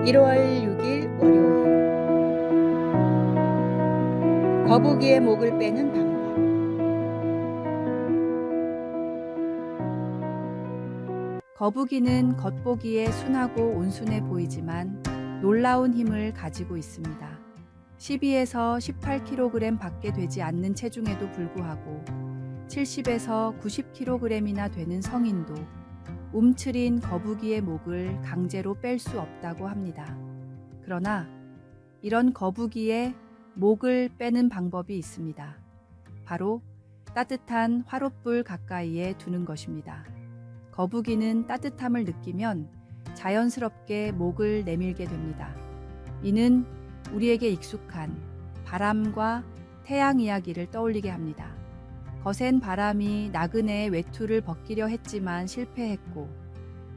1월 6일 월요일. 거북이의 목을 빼는 방법. 거북이는 겉보기에 순하고 온순해 보이지만 놀라운 힘을 가지고 있습니다. 12에서 18kg 밖에 되지 않는 체중에도 불구하고 70에서 90kg이나 되는 성인도 움츠린 거북이의 목을 강제로 뺄 수 없다고 합니다. 그러나 이런 거북이의 목을 빼는 방법이 있습니다. 바로 따뜻한 화롯불 가까이에 두는 것입니다. 거북이는 따뜻함을 느끼면 자연스럽게 목을 내밀게 됩니다. 이는 우리에게 익숙한 바람과 태양 이야기를 떠올리게 합니다. 거센 바람이 나그네의 외투를 벗기려 했지만 실패했고,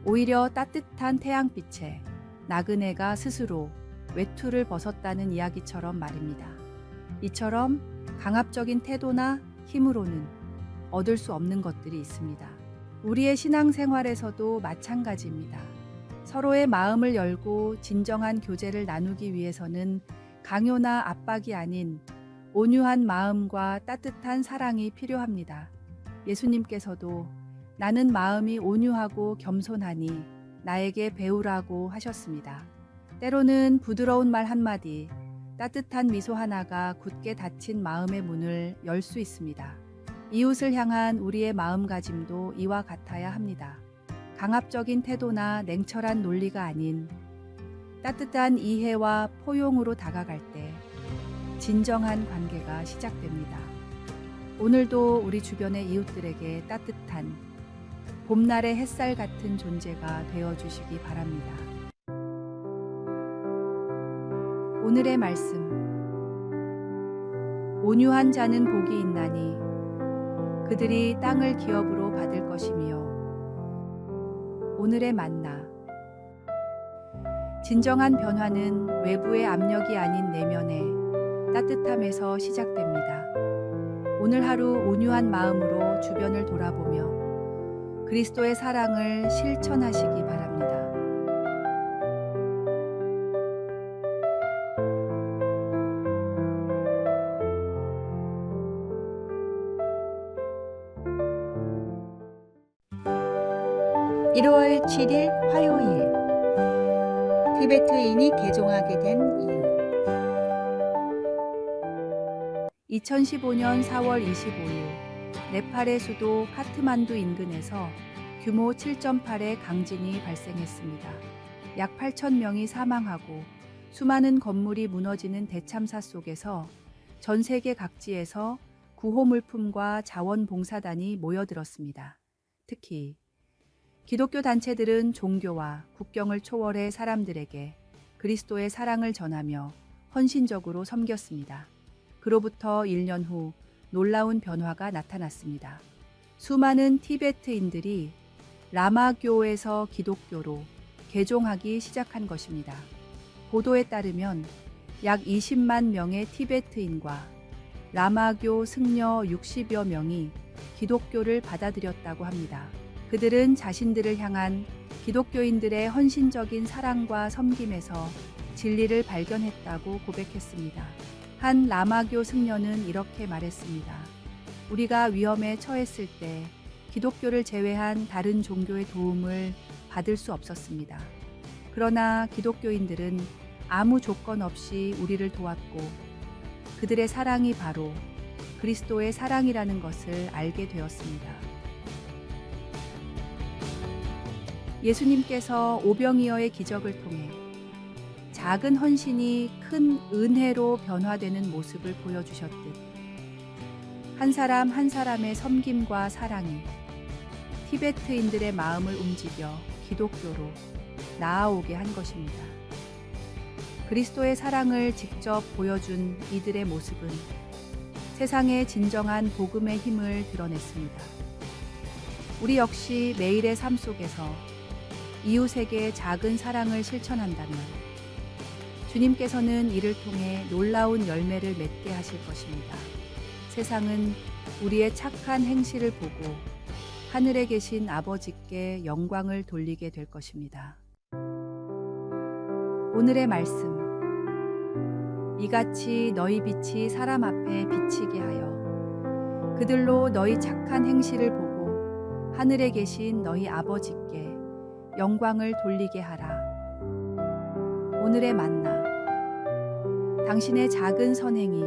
오히려 따뜻한 태양빛에 나그네가 스스로 외투를 벗었다는 이야기처럼 말입니다. 이처럼 강압적인 태도나 힘으로는 얻을 수 없는 것들이 있습니다. 우리의 신앙생활에서도 마찬가지입니다. 서로의 마음을 열고 진정한 교제를 나누기 위해서는 강요나 압박이 아닌 온유한 마음과 따뜻한 사랑이 필요합니다. 예수님께서도 나는 마음이 온유하고 겸손하니 나에게 배우라고 하셨습니다. 때로는 부드러운 말 한마디, 따뜻한 미소 하나가 굳게 닫힌 마음의 문을 열 수 있습니다. 이웃을 향한 우리의 마음가짐도 이와 같아야 합니다. 강압적인 태도나 냉철한 논리가 아닌 따뜻한 이해와 포용으로 다가갈 때 진정한 관계가 시작됩니다. 오늘도 우리 주변의 이웃들에게 따뜻한 봄날의 햇살 같은 존재가 되어주시기 바랍니다. 오늘의 말씀. 온유한 자는 복이 있나니 그들이 땅을 기업으로 받을 것이며. 오늘의 만나. 진정한 변화는 외부의 압력이 아닌 내면의 따뜻함에서 시작됩니다. 오늘 하루 온유한 마음으로 주변을 돌아보며 그리스도의 사랑을 실천하시기 바랍니다. (1월 7일) 화요일. 티베트인이 개종하게 된 이유. 2015년 4월 25일 네팔의 수도 카트만두 인근에서 규모 7.8의 강진이 발생했습니다. 약 8,000명이 사망하고 수많은 건물이 무너지는 대참사 속에서 전 세계 각지에서 구호물품과 자원봉사단이 모여들었습니다. 특히 기독교 단체들은 종교와 국경을 초월해 사람들에게 그리스도의 사랑을 전하며 헌신적으로 섬겼습니다. 그로부터 1년 후 놀라운 변화가 나타났습니다. 수많은 티베트인들이 라마교에서 기독교로 개종하기 시작한 것입니다. 보도에 따르면 약 20만 명의 티베트인과 라마교 승려 60여 명이 기독교를 받아들였다고 합니다. 그들은 자신들을 향한 기독교인들의 헌신적인 사랑과 섬김에서 진리를 발견했다고 고백했습니다. 한 라마교 승려는 이렇게 말했습니다. 우리가 위험에 처했을 때 기독교를 제외한 다른 종교의 도움을 받을 수 없었습니다. 그러나 기독교인들은 아무 조건 없이 우리를 도왔고 그들의 사랑이 바로 그리스도의 사랑이라는 것을 알게 되었습니다. 예수님께서 오병이어의 기적을 통해 작은 헌신이 큰 은혜로 변화되는 모습을 보여주셨듯 한 사람 한 사람의 섬김과 사랑이 티베트인들의 마음을 움직여 기독교로 나아오게 한 것입니다. 그리스도의 사랑을 직접 보여준 이들의 모습은 세상의 진정한 복음의 힘을 드러냈습니다. 우리 역시 매일의 삶 속에서 이웃에게 작은 사랑을 실천한다면 주님께서는 이를 통해 놀라운 열매를 맺게 하실 것입니다. 세상은 우리의 착한 행실을 보고 하늘에 계신 아버지께 영광을 돌리게 될 것입니다. 오늘의 말씀. 이같이 너희 빛이 사람 앞에 비치게 하여 그들로 너희 착한 행실을 보고 하늘에 계신 너희 아버지께 영광을 돌리게 하라. 오늘의 만나. 당신의 작은 선행이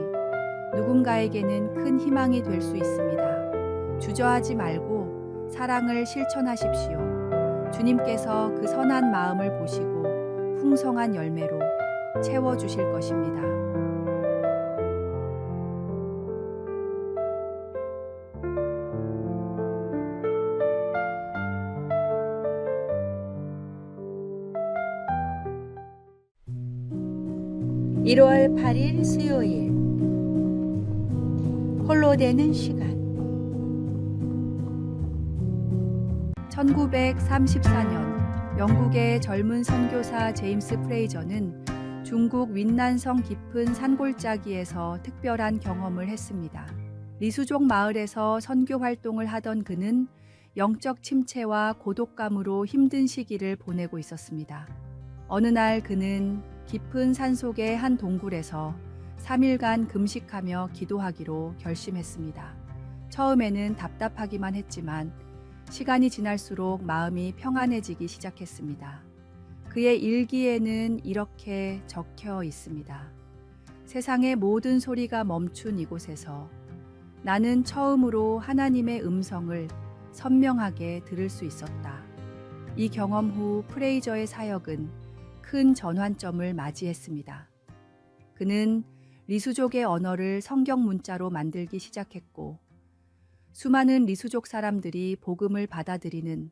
누군가에게는 큰 희망이 될 수 있습니다. 주저하지 말고 사랑을 실천하십시오. 주님께서 그 선한 마음을 보시고 풍성한 열매로 채워주실 것입니다. (1월 8일) 수요일 홀로 되는 시간. 1934년 영국의 젊은 선교사 제임스 프레이저는 중국 윈난성 깊은 산골짜기에서 특별한 경험을 했습니다. 리수족 마을에서 선교 활동을 하던 그는 영적 침체와 고독감으로 힘든 시기를 보내고 있었습니다. 어느 날 그는 깊은 산속의 한 동굴에서 3일간 금식하며 기도하기로 결심했습니다. 처음에는 답답하기만 했지만 시간이 지날수록 마음이 평안해지기 시작했습니다. 그의 일기에는 이렇게 적혀 있습니다. 세상의 모든 소리가 멈춘 이곳에서 나는 처음으로 하나님의 음성을 선명하게 들을 수 있었다. 이 경험 후 프레이저의 사역은 큰 전환점을 맞이했습니다. 그는 리수족의 언어를 성경 문자로 만들기 시작했고 수많은 리수족 사람들이 복음을 받아들이는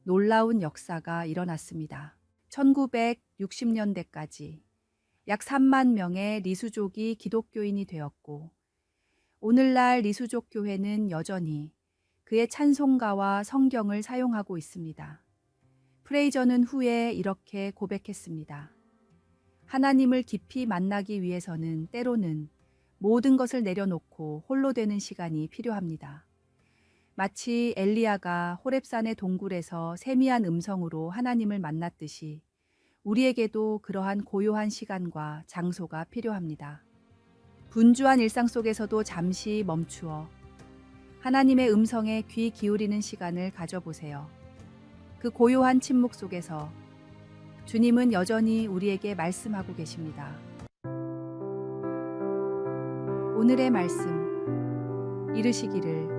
놀라운 역사가 일어났습니다. 1960년대까지 약 3만 명의 리수족이 기독교인이 되었고 오늘날 리수족 교회는 여전히 그의 찬송가와 성경을 사용하고 있습니다. 프레이저는 후에 이렇게 고백했습니다. 하나님을 깊이 만나기 위해서는 때로는 모든 것을 내려놓고 홀로 되는 시간이 필요합니다. 마치 엘리야가 호렙산의 동굴에서 세미한 음성으로 하나님을 만났듯이 우리에게도 그러한 고요한 시간과 장소가 필요합니다. 분주한 일상 속에서도 잠시 멈추어 하나님의 음성에 귀 기울이는 시간을 가져보세요. 그 고요한 침묵 속에서 주님은 여전히 우리에게 말씀하고 계십니다. 오늘의 말씀. 이르시기를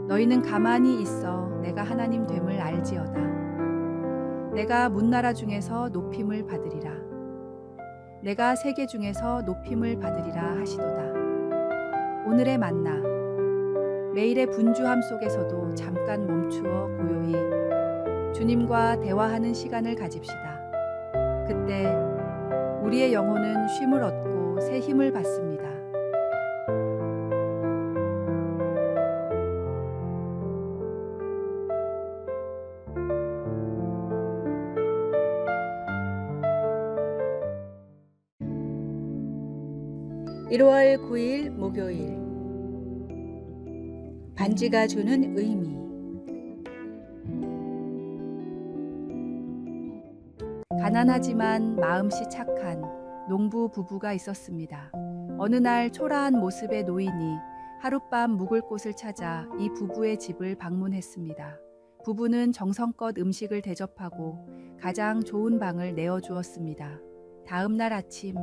너희는 가만히 있어 내가 하나님 됨을 알지어다. 내가 문나라 중에서 높임을 받으리라. 내가 세계 중에서 높임을 받으리라 하시도다. 오늘의 만나. 매일의 분주함 속에서도 잠깐 멈추어 고요히 주님과 대화하는 시간을 가집시다. 그때 우리의 영혼은 쉼을 얻고 새 힘을 받습니다. (1월 9일) 목요일 반지가 주는 의미. 가난하지만 마음씨 착한 농부 부부가 있었습니다. 어느 날 초라한 모습의 노인이 하룻밤 묵을 곳을 찾아 이 부부의 집을 방문했습니다. 부부는 정성껏 음식을 대접하고 가장 좋은 방을 내어주었습니다. 다음 날 아침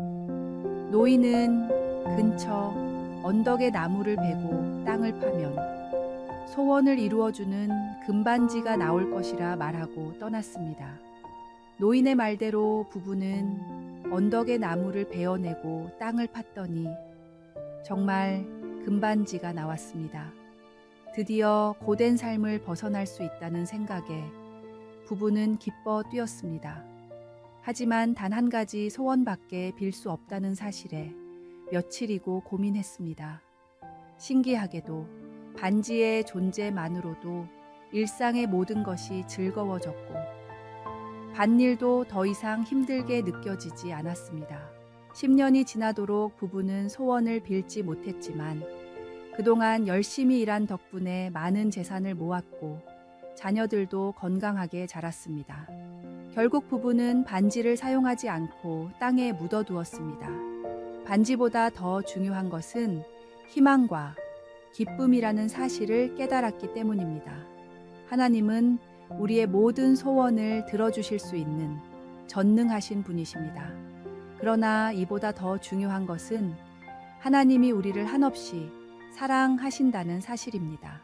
노인은 근처 언덕의 나무를 베고 땅을 파면 소원을 이루어주는 금반지가 나올 것이라 말하고 떠났습니다. 노인의 말대로 부부는 언덕의 나무를 베어내고 땅을 팠더니 정말 금반지가 나왔습니다. 드디어 고된 삶을 벗어날 수 있다는 생각에 부부는 기뻐 뛰었습니다. 하지만 단 한 가지 소원밖에 빌 수 없다는 사실에 며칠이고 고민했습니다. 신기하게도 반지의 존재만으로도 일상의 모든 것이 즐거워졌고 밭일도 더 이상 힘들게 느껴지지 않았습니다. 10년이 지나도록 부부는 소원을 빌지 못했지만 그동안 열심히 일한 덕분에 많은 재산을 모았고 자녀들도 건강하게 자랐습니다. 결국 부부는 반지를 사용하지 않고 땅에 묻어두었습니다. 반지보다 더 중요한 것은 희망과 기쁨이라는 사실을 깨달았기 때문입니다. 하나님은 우리의 모든 소원을 들어주실 수 있는 전능하신 분이십니다. 그러나 이보다 더 중요한 것은 하나님이 우리를 한없이 사랑하신다는 사실입니다.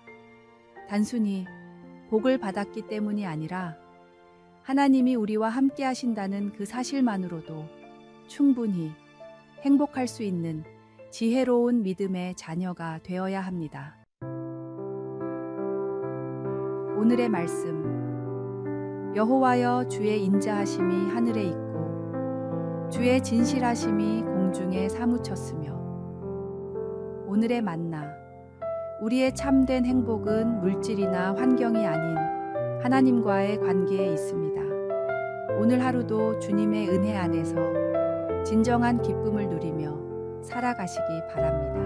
단순히 복을 받았기 때문이 아니라 하나님이 우리와 함께 하신다는 그 사실만으로도 충분히 행복할 수 있는 지혜로운 믿음의 자녀가 되어야 합니다. 오늘의 말씀. 여호와여, 주의 인자하심이 하늘에 있고 주의 진실하심이 공중에 사무쳤으며. 오늘의 만나. 우리의 참된 행복은 물질이나 환경이 아닌 하나님과의 관계에 있습니다. 오늘 하루도 주님의 은혜 안에서 진정한 기쁨을 누리며 살아가시기 바랍니다.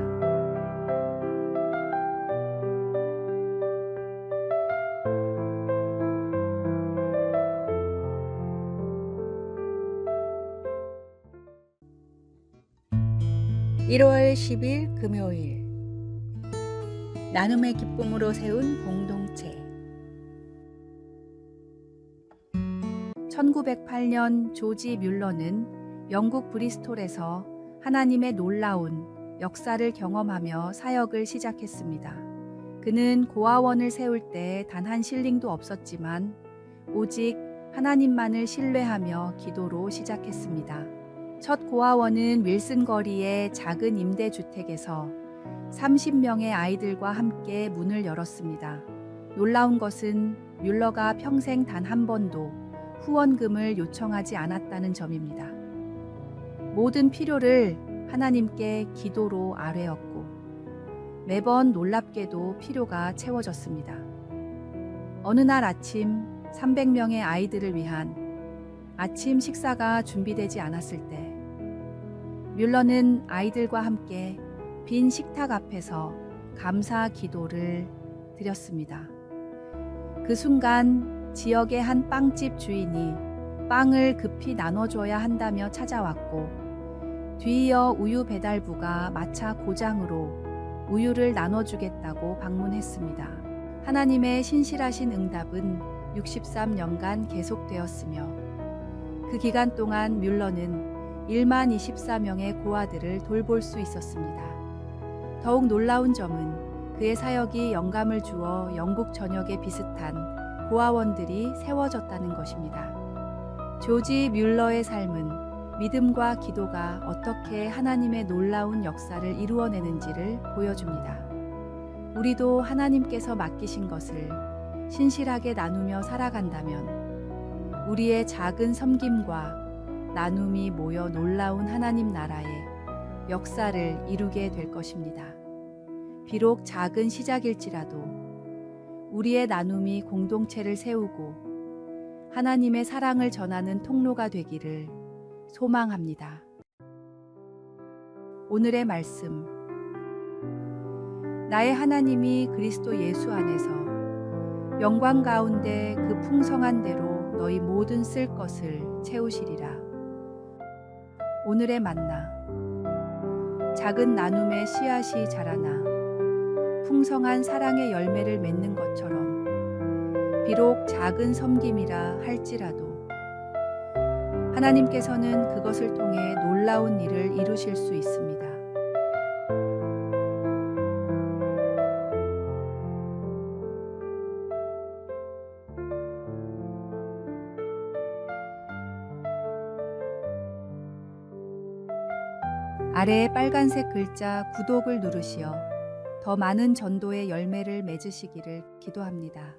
(1월 10일) 금요일 나눔의 기쁨으로 세운 공동체. 1908년 조지 뮬러는 영국 브리스톨에서 하나님의 놀라운 역사를 경험하며 사역을 시작했습니다. 그는 고아원을 세울 때 단 한 실링도 없었지만 오직 하나님만을 신뢰하며 기도로 시작했습니다. 첫 고아원은 윌슨 거리의 작은 임대주택에서 30명의 아이들과 함께 문을 열었습니다. 놀라운 것은 뮬러가 평생 단 한 번도 후원금을 요청하지 않았다는 점입니다. 모든 필요를 하나님께 기도로 아뢰었고 매번 놀랍게도 필요가 채워졌습니다. 어느 날 아침 300명의 아이들을 위한 아침 식사가 준비되지 않았을 때 뮬러는 아이들과 함께 빈 식탁 앞에서 감사 기도를 드렸습니다. 그 순간 지역의 한 빵집 주인이 빵을 급히 나눠줘야 한다며 찾아왔고 뒤이어 우유 배달부가 마차 고장으로 우유를 나눠주겠다고 방문했습니다. 하나님의 신실하신 응답은 63년간 계속되었으며 그 기간 동안 뮬러는 1만 24명의 고아들을 돌볼 수 있었습니다. 더욱 놀라운 점은 그의 사역이 영감을 주어 영국 전역에 비슷한 고아원들이 세워졌다는 것입니다. 조지 뮬러의 삶은 믿음과 기도가 어떻게 하나님의 놀라운 역사를 이루어내는지를 보여줍니다. 우리도 하나님께서 맡기신 것을 신실하게 나누며 살아간다면 우리의 작은 섬김과 나눔이 모여 놀라운 하나님 나라의 역사를 이루게 될 것입니다. 비록 작은 시작일지라도 우리의 나눔이 공동체를 세우고 하나님의 사랑을 전하는 통로가 되기를 소망합니다. 오늘의 말씀. 나의 하나님이 그리스도 예수 안에서 영광 가운데 그 풍성한 대로 너희 모든 쓸 것을 채우시리라. 오늘의 만나. 작은 나눔의 씨앗이 자라나 풍성한 사랑의 열매를 맺는 것처럼 비록 작은 섬김이라 할지라도 하나님께서는 그것을 통해 놀라운 일을 이루실 수 있습니다. 아래의 빨간색 글자 구독을 누르시어 더 많은 전도의 열매를 맺으시기를 기도합니다.